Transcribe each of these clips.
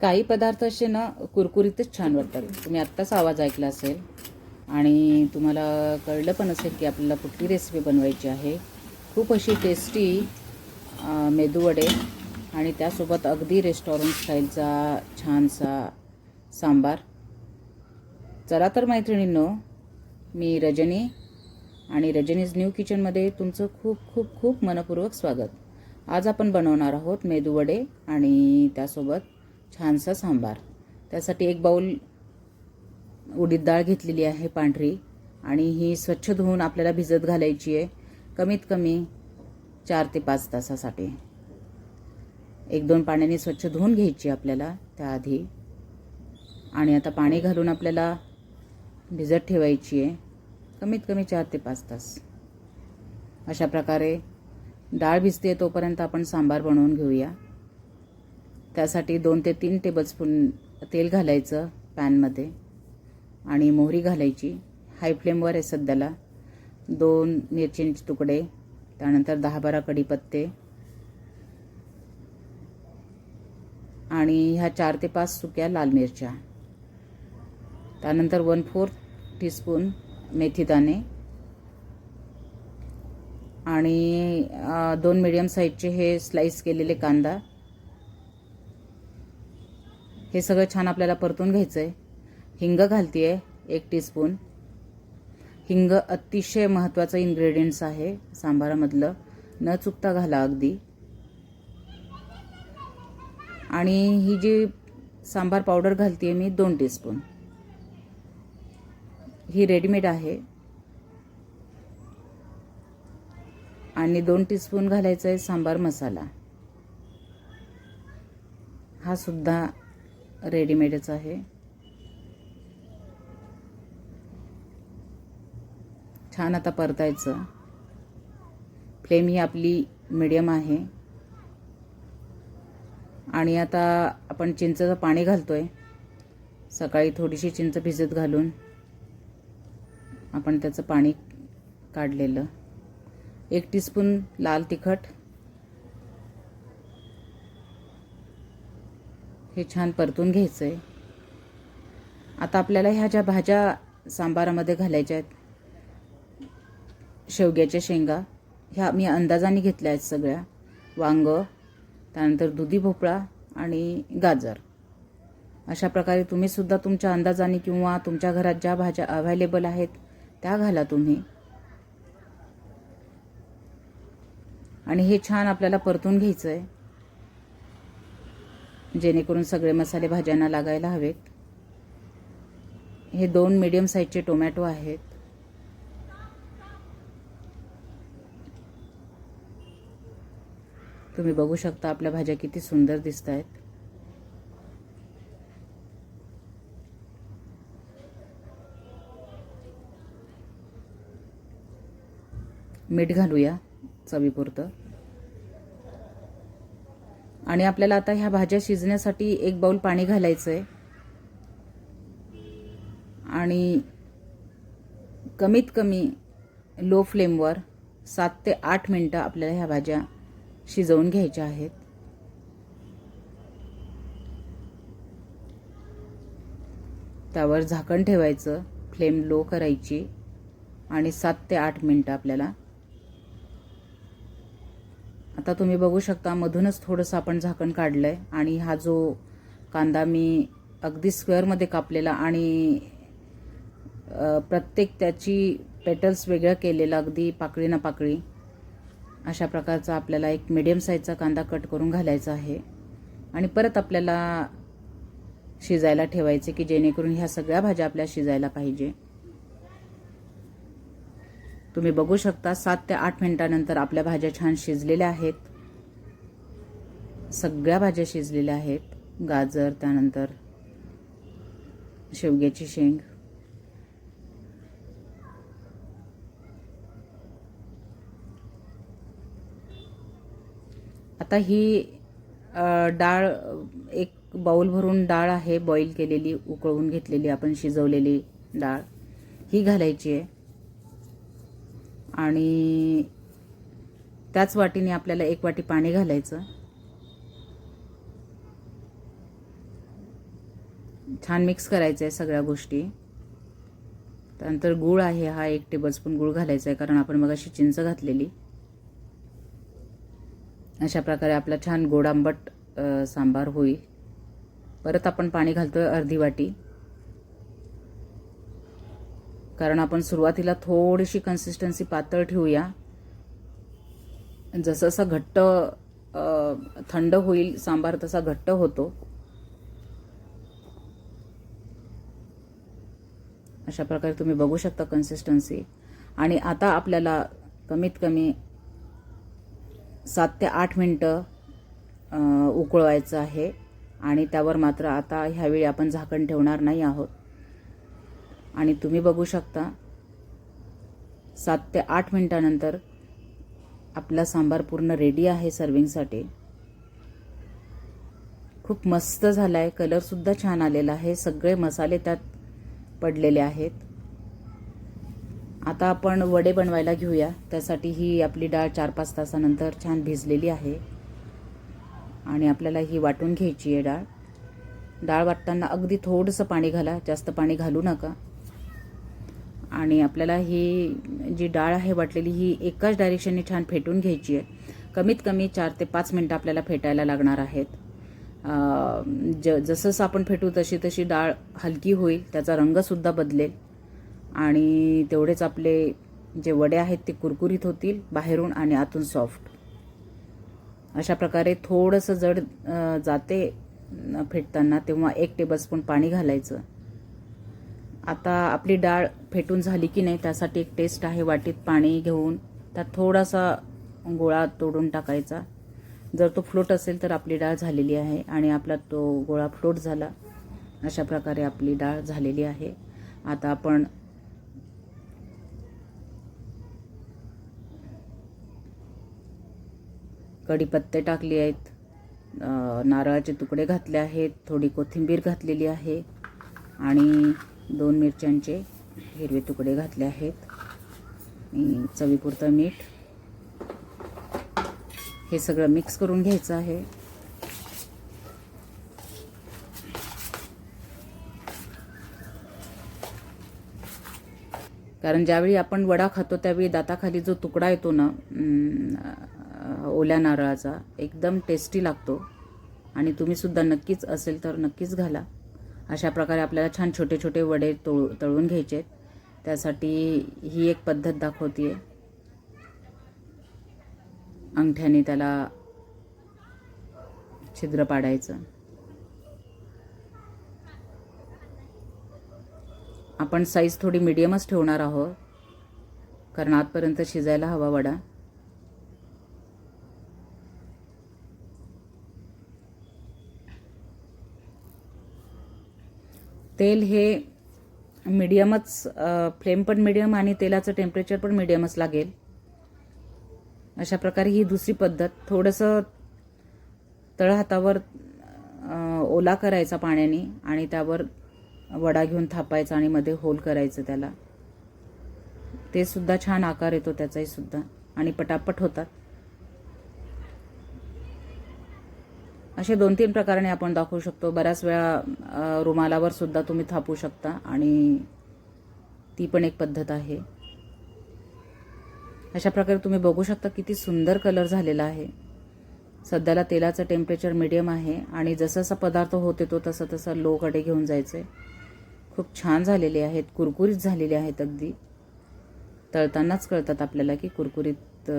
काही पदार्थ असे ना कुरकुरीतच छान वाटतात. तुम्ही आत्ताच आवाज ऐकला असेल आणि तुम्हाला कळलं पण असेल की आपल्याला कुठली रेसिपी बनवायची आहे. खूप अशी टेस्टी मेदूवडे आणि त्यासोबत अगदी रेस्टॉरंट स्टाईलचा छानसा सांबार. चला तर मैत्रिणींनो, मी रजनी आणि रजनीज न्यू किचनमध्ये तुमचं खूप खूप खूप मनपूर्वक स्वागत. आज आपण बनवणार आहोत मेदूवडे आणि त्यासोबत छानसा सांबार. त्यासाठी एक बाउल उडीद डाळ घेतलेली आहे पांढरी आणि ही स्वच्छ धुवून आपल्याला भिजत घालायची आहे कमीत कमी 4 ते 5 तासासाठी. 1-2 पाण्याने स्वच्छ धुवून घ्यायची आपल्याला त्याआधी. आणि आता पाणी घालून आपल्याला भिजत ठेवायची आहे कमीत कमी 4 ते 5 तास. अशा प्रकारे डाळ भिजते तोपर्यंत आपण सांबार बनवून घेऊया. त्यासाठी 2 ते 3 टेबलस्पून तेल घालायचं पॅनमध्ये आणि मोहरी घालायची. हाय फ्लेमवर आहे सध्याला. 2 मिरचीचे तुकडे, त्यानंतर 10-12 कढीपत्ते आणि ह्या 4 ते 5 सुक्या लाल मिरच्या. त्यानंतर 1/4 टीस्पून मेथीदाणे आणि 2 मीडियम साईजचे हे स्लाइस केलेले कांदा. हे सगळं छान आपल्याला परतून घ्यायचं आहे. हिंग घालते आहे 1 टीस्पून. हिंग अतिशय महत्त्वाचं इन्ग्रेडियंट्स आहे सांबारामधलं, न चुकता घाला अगदी. आणि ही जी सांबार पावडर घालते मी 2 टीस्पून. ही रेडीमेड आहे. आणि 2 टीस्पून घालायचा आहे सांबार मसाला. हा सुद्धा रेडीमेडच आहे. छान आता परतायचं. फ्लेम ही आपली मीडियम आहे. आणि आता आपण चिंचेचं पाणी घालतोय. सकाळी थोडीशी चिंच भिजत घालून आपण त्याचं पाणी काढलेलं. 1 टीस्पून लाल तिखट. हे छान परतून घ्यायचं आहे. आता आपल्याला ह्या ज्या भाज्या सांबारामध्ये घालायच्या आहेत, शेवग्याच्या शेंगा ह्या मी अंदाजाने घेतल्या आहेत सगळ्या. वांग, त्यानंतर दुधी भोपळा आणि गाजर. अशा प्रकारे तुम्ही सुद्धा तुमच्या अंदाजाने किंवा तुमच्या घरात ज्या भाज्या अवेलेबल आहेत त्या घाला तुम्ही. आणि हे छान आपल्याला परतून घ्यायचं आहे जेणेकरून सगळे मसाले भाज्यांना लागायला हवेत. हे 2 मीडियम साईजचे टोमॅटो आहेत. तुम्ही बघू शकता आपल्या भाज्या किती सुंदर दिसत आहेत. मीठ घालूया चवीपुरतं. आणि आपल्याला आता ह्या भाज्या शिजण्यासाठी 1 बाउल पाणी घालायचं आहे. आणि कमीत कमी लो फ्लेमवर 7 ते 8 मिनटं आपल्याला ह्या भाज्या शिजवून घ्यायच्या आहेत. त्यावर झाकण ठेवायचं, फ्लेम लो करायची आणि 7 ते 8 मिनटं आपल्याला. आता तुम्ही बघू शकता मधूनच थोडंसं आपण झाकण काढलं आहे. आणि हा जो कांदा मी अगदी स्क्वेअरमध्ये कापलेला आणि प्रत्येक त्याची पेटल्स वेगळं केलेलं, अगदी पाकळी ना पाकळी अशा प्रकारचा आपल्याला एक मीडियम साईजचा कांदा कट करून घालायचा आहे. आणि परत आपल्याला शिजायला ठेवायचे की जेणेकरून ह्या सगळ्या भाज्या आपल्या शिजायला पाहिजे. तुम्ही बघू शकता 7 ते 8 मिनिटांनंतर आपल्या भाज्या छान शिजलेल्या आहेत. सगळ्या भाज्या शिजलेल्या आहेत. गाजर, त्यानंतर शेवग्याची शेंग. आता ही डाळ, 1 बाउल भरून डाळ आहे बॉईल केलेली, उकळवून घेतलेली आपण शिजवलेली डाळ, ही घालायची आहे. आणि त्याच वाटीने आपल्याला 1 वाटी पाणी घालायचं. छान मिक्स करायचं आहे सगळ्या गोष्टी. त्यानंतर गूळ आहे, हा 1 टेबलस्पून गूळ घालायचा आहे, कारण आपण मगाशी चिंच घातलेली. अशा प्रकारे आपला छान गोड आंबट सांबार होईल. परत आपण पाणी घालतोय अर्धी वाटी, कारण आपण सुरुवातीला थोडीशी कन्सिस्टन्सी पातळ ठेवूया. जसं जसं घट्ट थंड होईल सांबार तसा घट्ट होतो. अशा प्रकारे तुम्ही बघू शकता कन्सिस्टन्सी. आणि आता आपल्याला कमीत कमी 7 ते 8 मिनटं उकळवायचं आहे. आणि त्यावर मात्र आता ह्यावेळी आपण झाकण ठेवणार नाही आहोत. आणि तुम्ही बघू शकता 7 ते 8 मिनटानंतर आपला सांबार पूर्ण रेडी आहे सर्विंगसाठी. खूप मस्त झाला आहे, कलरसुद्धा छान आलेला आहे, सगळे मसाले त्यात पडलेले आहेत. आता आपण वडे बनवायला घेऊया. त्यासाठी ही आपली डाळ 4-5 तासानंतर छान भिजलेली आहे आणि आपल्याला ही वाटून घ्यायची आहे डाळ. डाळ वाटताना अगदी थोडंसं पाणी घाला, जास्त पाणी घालू नका. आणि आपल्याला ही जी डाळ आहे वाटलेली ही एकाच डायरेक्शनने छान फेटून घ्यायची आहे. कमीत कमी 4 ते 5 मिनटं आपल्याला फेटायला लागणार आहेत. जसं आपण फेटू तशी तशी डाळ हलकी होईल, त्याचा रंगसुद्धा बदलेल आणि तेवढेच आपले जे वडे आहेत ते कुरकुरीत होतील, बाहेरून आणि आतून सॉफ्ट. अशा प्रकारे थोडंसं जड जाते फेटताना, तेव्हा 1 टेबलस्पून पाणी घालायचं. आता आपली डाळ फेटून झाली की नाही त्यासाठी एक टेस्ट आहे. वाटीत पाणी घेऊन त्यात थोडासा गोळा तोडून टाकायचा. जर तो फ्लोट असेल तर आपली डाळ झालेली आहे आणि आपला तो गोळा फ्लोट झाला. अशा प्रकारे आपली डाळ झालेली आहे. आता आपण कढीपत्ते टाकले आहेत, नारळाचे तुकडे घातले आहेत, थोडी कोथिंबीर घातलेली आहे आणि 2 मिरच्यांचे हिरवे तुकडे घातले आहेत. चवीपुरतं मीठ. हे सगळं मिक्स करून घ्यायचं आहे. कारण ज्यावेळी आपण वडा खातो त्यावेळी दाताखाली जो तुकडा येतो ना ओल्या नारळाचा, एकदम टेस्टी लागतो. आणि तुम्ही सुद्धा नक्कीच असेल तर नक्कीच घाला. अशा प्रकारे आपल्याला छान छोटे छोटे वडे तळून घ्यायचे आहेत. त्यासाठी ही एक पद्धत दाखवते. अंगठ्याने त्याला छिद्र पाडायचं. आपण साईज थोडी मीडियमच ठेवणार आहोत, कारण आतपर्यंत शिजायला हवा वडा. तेल हे मीडियमच, फ्लेम पण मीडियम आणि तेलाचं टेम्परेचर पण मीडियमच लागेल. अशा प्रकारे ही दुसरी पद्धत. थोडंसं तळहातावर ओला करायचा पाण्याने आणि त्यावर वडा घेऊन थापायचा आणि मध्ये होल करायचं त्याला. ते सुद्धा छान आकार येतो त्याचाही सुद्धा आणि पटापट होतात. असे 2-3 प्रकाराने आपण दाखवू शकतो. बऱ्याच वेळा रुमालावर सुद्धा तुम्ही थापू शकता आणि ती पण एक पद्धत आहे. अशा प्रकारे तुम्ही बघू शकता किती सुंदर कलर झालेला आहे. सध्याला तेलाचं टेम्परेचर मीडियम आहे आणि जसा जसा पदार्थ होत येतो तसं तसं लोकडे घेऊन जायचं. खूप छान झालेले आहेत, कुरकुरीत झालेले आहेत. अगदी तळतानाच कळतात आपल्याला की कुरकुरीत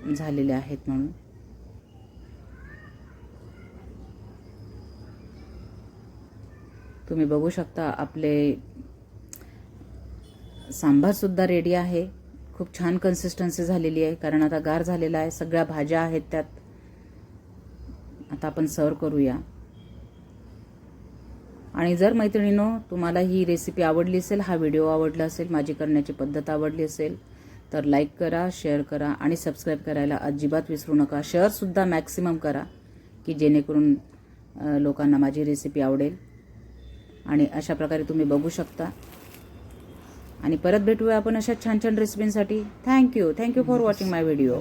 झालेले आहेत म्हणून. तुम्ही बघू शकता आपले सांबार सुद्धा रेडी आहे. खूप छान कन्सिस्टन्सी झालेली आहे, कारण आता गार झालेला आहे. सगळ्या भाज्या आहेत त्यात. आता आपण सर्व करूया. आणि जर मैत्रिणींनो तुम्हाला ही रेसिपी आवडली असेल, हा व्हिडिओ आवडला असेल, माझी करण्याची पद्धत आवडली असेल तर लाईक करा, शेअर करा आणि सबस्क्राईब करायला अजिबात विसरू नका. शेअरसुद्धा मॅक्सिमम करा की जेणेकरून लोकांना माझी रेसिपी आवडेल. आणि अशा प्रकारे तुम्ही बघू शकता. आणि परत भेटूया आपण अशा छान छान रेसिपींसाठी. Thank you for watching my video.